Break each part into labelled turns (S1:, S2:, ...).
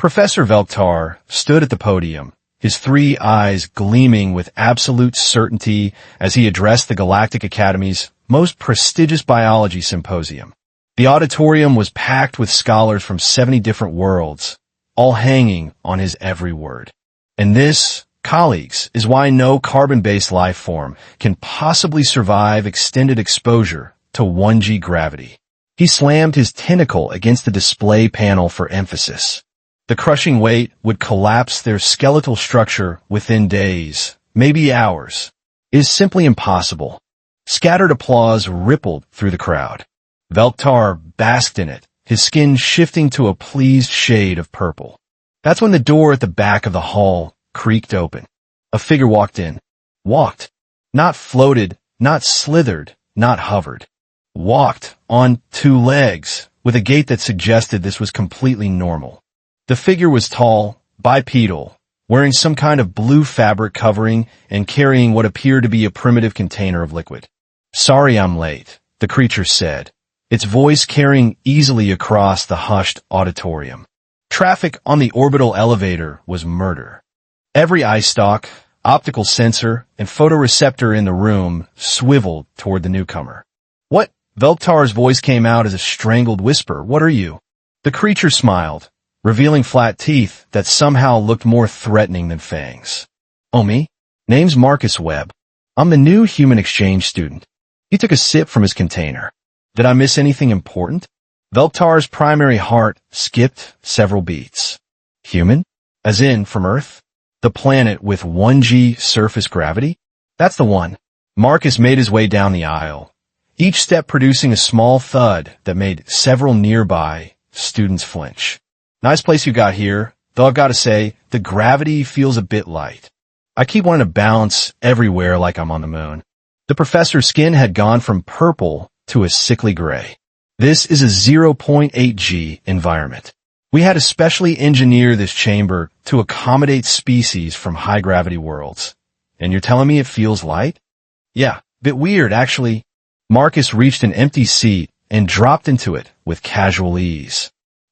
S1: Professor Velk'tar stood at the podium, his three eyes gleaming with absolute certainty as he addressed the Galactic Academy's most prestigious biology symposium. The auditorium was packed with scholars from 70 different worlds, all hanging on his every word. And this, colleagues, is why no carbon-based life form can possibly survive extended exposure to 1G gravity. He slammed his tentacle against the display panel for emphasis. The crushing weight would collapse their skeletal structure within days, maybe hours. It is simply impossible. Scattered applause rippled through the crowd. Velk'tar basked in it, his skin shifting to a pleased shade of purple. That's when the door at the back of the hall creaked open. A figure walked in. Walked. Not floated, not slithered, not hovered. Walked on two legs, with a gait that suggested this was completely normal. The figure was tall, bipedal, wearing some kind of blue fabric covering and carrying what appeared to be a primitive container of liquid. "Sorry I'm late," the creature said, its voice carrying easily across the hushed auditorium. Traffic on the orbital elevator was murder. Every eye stalk, optical sensor, and photoreceptor in the room swiveled toward the newcomer. "What?" Velk'tar's voice came out as a strangled whisper. "What are you?" The creature smiled, revealing flat teeth that somehow looked more threatening than fangs. "Oh, me? Name's Marcus Webb. I'm the new human exchange student." He took a sip from his container. "Did I miss anything important?" Velk'tar's primary heart skipped several beats. "Human? As in from Earth? The planet with 1G surface gravity?" "That's the one." Marcus made his way down the aisle, each step producing a small thud that made several nearby students flinch. "Nice place you got here, though I've got to say, the gravity feels a bit light. I keep wanting to bounce everywhere like I'm on the moon." The professor's skin had gone from purple to a sickly gray. "This is a 0.8G environment. We had to specially engineer this chamber to accommodate species from high-gravity worlds. And you're telling me it feels light?" "Yeah, bit weird, actually." Marcus reached an empty seat and dropped into it with casual ease.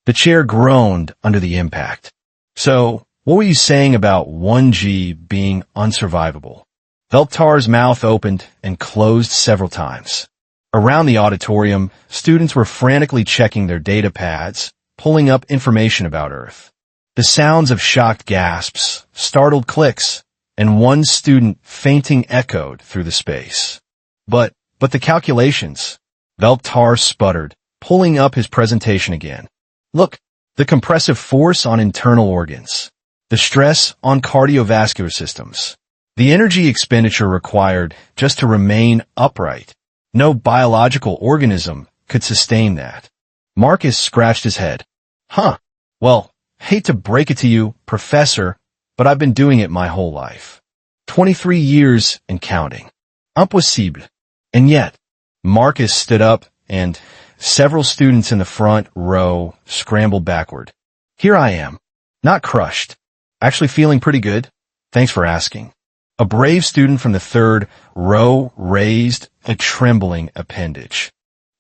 S1: The chair groaned under the impact. "So, what were you saying about 1G being unsurvivable?" Velk'tar's mouth opened and closed several times. Around the auditorium, students were frantically checking their data pads, pulling up information about Earth. The sounds of shocked gasps, startled clicks, and one student fainting echoed through the space. But the calculations," Velk'tar sputtered, pulling up his presentation again. "Look, the compressive force on internal organs, the stress on cardiovascular systems, the energy expenditure required just to remain upright. No biological organism could sustain that." Marcus scratched his head. "Huh. Well, hate to break it to you, Professor, but I've been doing it my whole life. 23 years and counting. Impossible." And yet, Marcus stood up and several students in the front row scrambled backward. "Here I am. Not crushed. Actually feeling pretty good. Thanks for asking." A brave student from the third row raised a trembling appendage.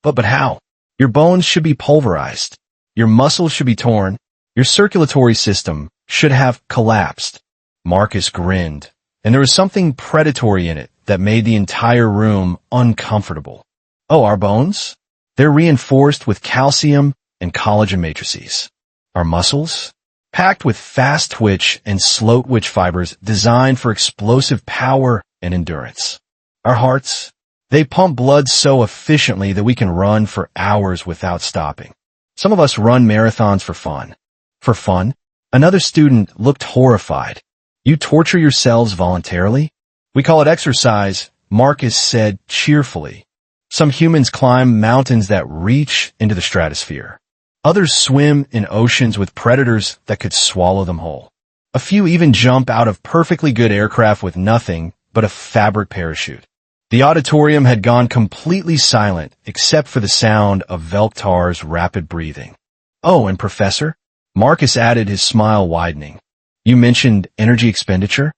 S1: But how? Your bones should be pulverized. Your muscles should be torn. Your circulatory system should have collapsed." Marcus grinned, and there was something predatory in it that made the entire room uncomfortable. "Oh, our bones? They're reinforced with calcium and collagen matrices. Our muscles? Packed with fast twitch and slow twitch fibers designed for explosive power and endurance. Our hearts? They pump blood so efficiently that we can run for hours without stopping. Some of us run marathons for fun." "For fun?" Another student looked horrified. "You torture yourselves voluntarily?" "We call it exercise," Marcus said cheerfully. "Some humans climb mountains that reach into the stratosphere. Others swim in oceans with predators that could swallow them whole. A few even jump out of perfectly good aircraft with nothing but a fabric parachute." The auditorium had gone completely silent except for the sound of Velk'tar's rapid breathing. "Oh, and Professor?" Marcus added, his smile widening. "You mentioned energy expenditure?"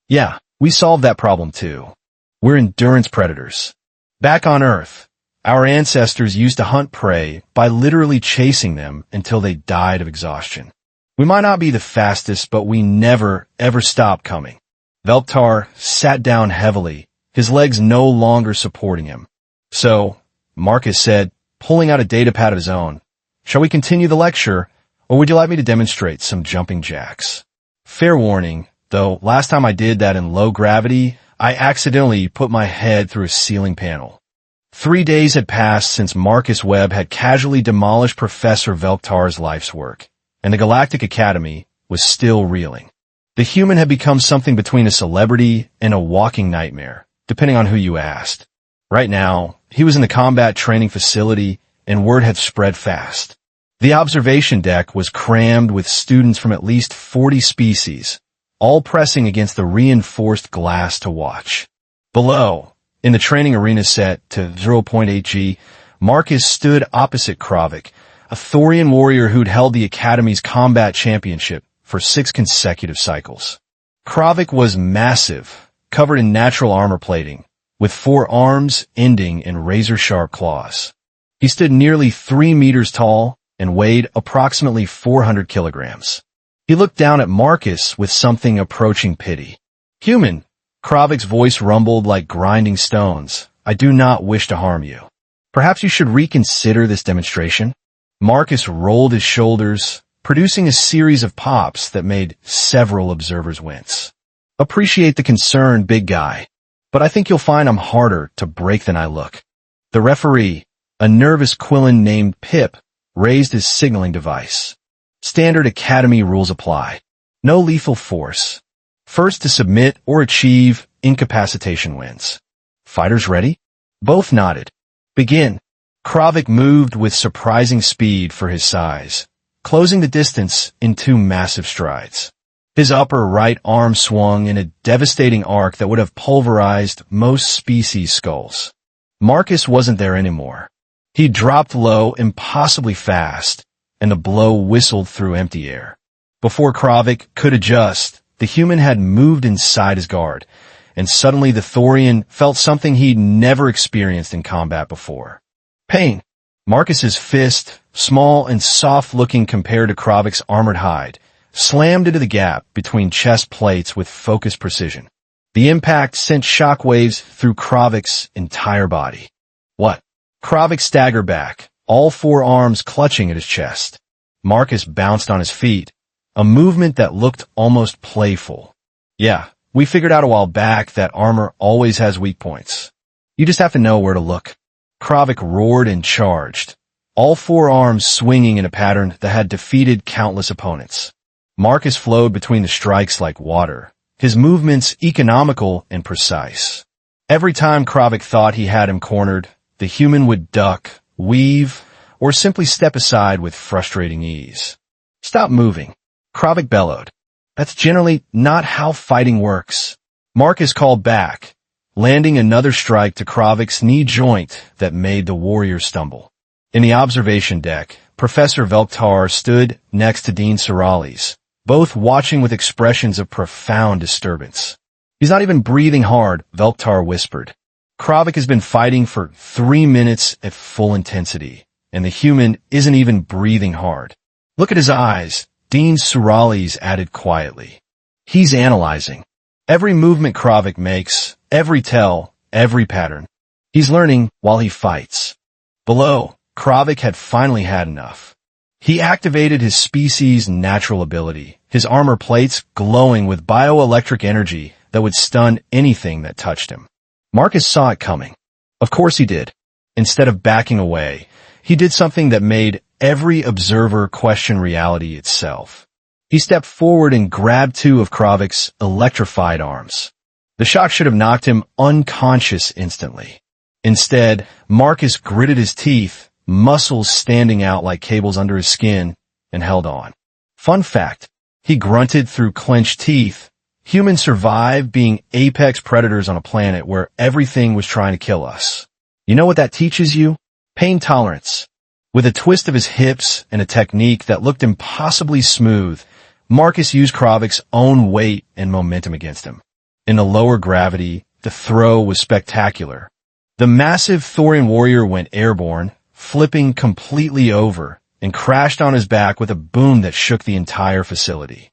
S1: "Yeah, we solved that problem too. We're endurance predators. Back on Earth, our ancestors used to hunt prey by literally chasing them until they died of exhaustion. We might not be the fastest, but we never, ever stop coming. Velk'tar sat down heavily, his legs no longer supporting him. So, Marcus said, pulling out a datapad of his own, "Shall we continue the lecture, or would you like me to demonstrate some jumping jacks?" Fair warning, though, last time I did that in low gravity, I accidentally put my head through a ceiling panel. 3 days had passed since Marcus Webb had casually demolished Professor Velk'tar's life's work, and the Galactic Academy was still reeling. The human had become something between a celebrity and a walking nightmare, depending on who you asked. Right now, he was in the combat training facility, and word had spread fast. The observation deck was crammed with students from at least 40 species, all pressing against the reinforced glass to watch. Below, in the training arena set to 0.8 G, Marcus stood opposite Kravik, a Thorian warrior who'd held the Academy's combat championship for 6 consecutive cycles. Kravik was massive, covered in natural armor plating, with 4 arms ending in razor-sharp claws. He stood nearly 3 meters tall and weighed approximately 400 kilograms. He looked down at Marcus with something approaching pity. "Human," Kravik's voice rumbled like grinding stones, "I do not wish to harm you. Perhaps you should reconsider this demonstration." Marcus rolled his shoulders, producing a series of pops that made several observers wince. "Appreciate the concern, big guy, but I think you'll find I'm harder to break than I look." The referee, a nervous Quillen named Pip, raised his signaling device. Standard Academy rules apply. No lethal force. First to submit or achieve incapacitation wins. Fighters ready? Both nodded. "Begin." Kravik moved with surprising speed for his size, closing the distance in 2 massive strides. His upper right arm swung in a devastating arc that would have pulverized most species' skulls. Marcus wasn't there anymore. He dropped low impossibly fast, and the blow whistled through empty air. Before Kravik could adjust, the human had moved inside his guard, and suddenly the Thorian felt something he'd never experienced in combat before. Pain. Marcus's fist, small and soft-looking compared to Kravik's armored hide, slammed into the gap between chest plates with focused precision. The impact sent shockwaves through Kravik's entire body. "What?" Kravik staggered back, all 4 arms clutching at his chest. Marcus bounced on his feet, a movement that looked almost playful. "Yeah, we figured out a while back that armor always has weak points. You just have to know where to look." Kravik roared and charged, all 4 arms swinging in a pattern that had defeated countless opponents. Marcus flowed between the strikes like water, his movements economical and precise. Every time Kravik thought he had him cornered, the human would duck, weave, or simply step aside with frustrating ease. "Stop moving," Kravik bellowed. "That's generally not how fighting works." Marcus called back, landing another strike to Kravik's knee joint that made the warrior stumble. In the observation deck, Professor Velk'tar stood next to Dean Sorales, both watching with expressions of profound disturbance. "He's not even breathing hard," Velk'tar whispered. "Kravik has been fighting for 3 minutes at full intensity, and the human isn't even breathing hard. Look at his eyes," Dean Sorales added quietly. "He's analyzing every movement Kravik makes, every tell, every pattern. He's learning while he fights." Below, Kravik had finally had enough. He activated his species' natural ability, his armor plates glowing with bioelectric energy that would stun anything that touched him. Marcus saw it coming. Of course he did. Instead of backing away, he did something that made every observer question reality itself. He stepped forward and grabbed 2 of Kravik's electrified arms. The shock should have knocked him unconscious instantly. Instead, Marcus gritted his teeth, muscles standing out like cables under his skin, and held on. Fun fact, he grunted through clenched teeth. Humans survive being apex predators on a planet where everything was trying to kill us. You know what that teaches you? Pain tolerance. With a twist of his hips and a technique that looked impossibly smooth, Marcus used Kravik's own weight and momentum against him. In the lower gravity, the throw was spectacular. The massive Thorian warrior went airborne, flipping completely over, and crashed on his back with a boom that shook the entire facility.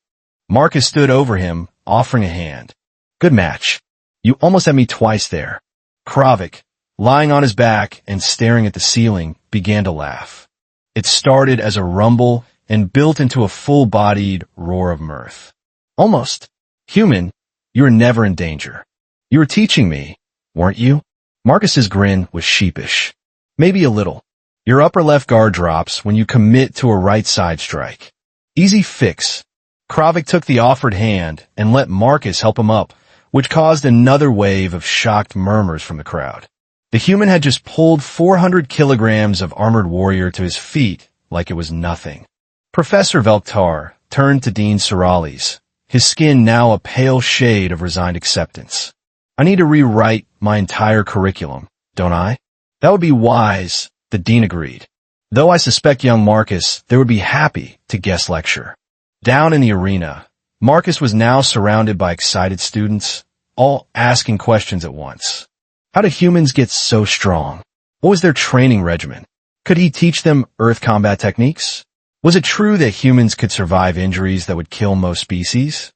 S1: Marcus stood over him, offering a hand. Good match. You almost had me twice there. Kravik, lying on his back and staring at the ceiling, began to laugh. It started as a rumble and built into a full-bodied roar of mirth. Almost. Human, you were never in danger. You were teaching me, weren't you? Marcus's grin was sheepish. Maybe a little. Your upper left guard drops when you commit to a right side strike. Easy fix. Kravik took the offered hand and let Marcus help him up, which caused another wave of shocked murmurs from the crowd. The human had just pulled 400 kilograms of armored warrior to his feet like it was nothing. Professor Velk'tar turned to Dean Sorales, his skin now a pale shade of resigned acceptance. I need to rewrite my entire curriculum, don't I? That would be wise, the dean agreed. Though I suspect young Marcus there would be happy to guest lecture. Down in the arena, Marcus was now surrounded by excited students, all asking questions at once. How do humans get so strong? What was their training regimen? Could he teach them Earth combat techniques? Was it true that humans could survive injuries that would kill most species?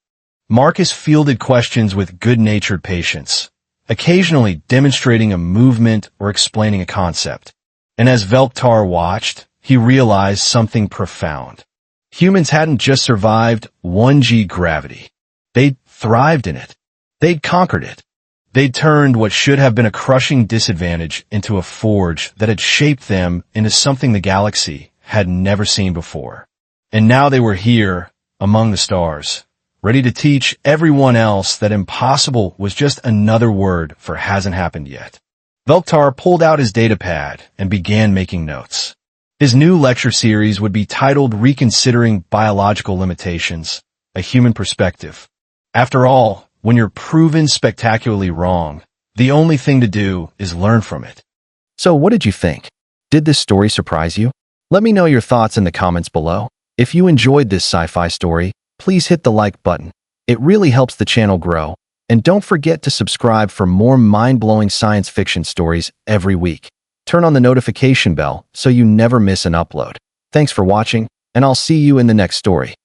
S1: Marcus fielded questions with good-natured patience, occasionally demonstrating a movement or explaining a concept. And as Velk'tar watched, he realized something profound. Humans hadn't just survived 1G gravity. They'd thrived in it. They'd conquered it. They'd turned what should have been a crushing disadvantage into a forge that had shaped them into something the galaxy had never seen before. And now they were here, among the stars, ready to teach everyone else that impossible was just another word for hasn't happened yet. Velk'tar pulled out his datapad and began making notes. His new lecture series would be titled Reconsidering Biological Limitations, A Human Perspective. After all, when you're proven spectacularly wrong, the only thing to do is learn from it.
S2: So what did you think? Did this story surprise you? Let me know your thoughts in the comments below. If you enjoyed this sci-fi story, please hit the like button. It really helps the channel grow. And don't forget to subscribe for more mind-blowing science fiction stories every week. Turn on the notification bell so you never miss an upload. Thanks for watching, and I'll see you in the next story.